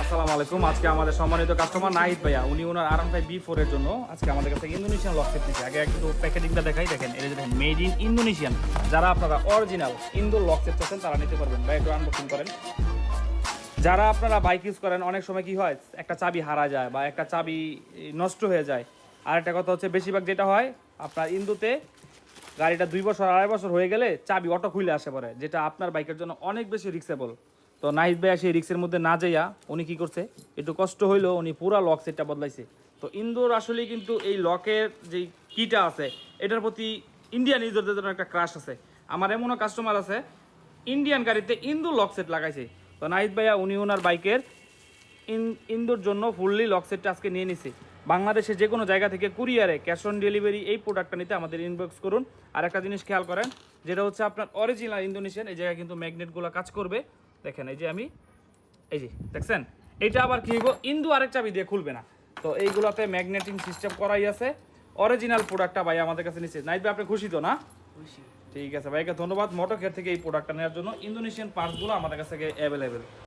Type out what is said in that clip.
আসসালামু আলাইকুম। আজকে আমাদের সম্মানিত কাস্টমার নাহিদ ভাইয়া, উনি ওনার R15 B4 এর জন্য আজকে আমাদের কাছে ইন্দোনেশিয়ান লক সেট নিচ্ছে। আগে একটু প্যাকেজিংটা দেখাই, দেখেন এটা দেখেন মেড ইন ইন্দোনেশিয়ান। যারা আপনারা অরিজিনাল ইন্দোর লক সেট চাচ্ছেন তারা নিতে পারবেন। ভাই একটু আনবক্সিং করেন। যারা আপনারা বাইক ইউজ করেন, অনেক সময় কি হয় একটা চাবি হারা যায় বা একটা চাবি নষ্ট হয়ে যায়। আর একটা কথা হচ্ছে বেশিরভাগ যেটা হয় আপনার ইন্দোতে গাড়িটা 2 বছর 2.5 বছর হয়ে গেলে চাবি অটো খুলে আসে পড়ে, যেটা আপনার বাইকের জন্য অনেক বেশি রিস্কেবল। তো নাহিদ ভাইয়া সেই রিক্সের মধ্যে না যাইয়া উনি কি করছে, একটু কষ্ট হইলেও উনি পুরা লক সেটটা বদলাইছে। তো ইন্দোর আসলে কিন্তু এই লকের যে কিটা আছে এটার প্রতি ইন্ডিয়ান ইউজারদের জন্য একটা ক্রাশ আছে। আমার এমনও কাস্টমার আছে ইন্ডিয়ান গাড়িতে ইন্দোর লক সেট লাগাইছে। তো নাহিদ ভাইয়া উনি ওনার বাইকের ইন্দোর জন্য ফুললি লক সেটটা আজকে নিয়ে নিছে। বাংলাদেশে যে কোনো জায়গা থেকে কুরিয়ারে ক্যাশ অন ডেলিভারি এই প্রোডাক্টটা নিতে আমাদের ইনবক্স করুন। আর একটা জিনিস খেয়াল করেন, যেটা হচ্ছে আপনার অরিজিনাল ইন্দোনেশিয়ান। এই জায়গায় কিন্তু ম্যাগনেটগুলো কাজ করবে। দেখেন এই যে আমি এই যে দেখছেন, এটা আবার কি হইব, ইন্দু আরেক চাবি দিয়ে খুলবে না। তো এইগুলোতে ম্যাগনেটিং সিস্টেম করাই আছে। অরিজিনাল প্রোডাক্টটা ভাই আমাদের কাছে নিচ্ছে। নাইট ভাই আপনি খুশি তো না? খুশি। ঠিক আছে ভাইকে ধন্যবাদ মোটো কেয়ার থেকে এই প্রোডাক্টটা নেওয়ার জন্য। ইন্দোনেশিয়ান পার্টসগুলো আমাদের কাছে থেকে অ্যাভেলেবেল।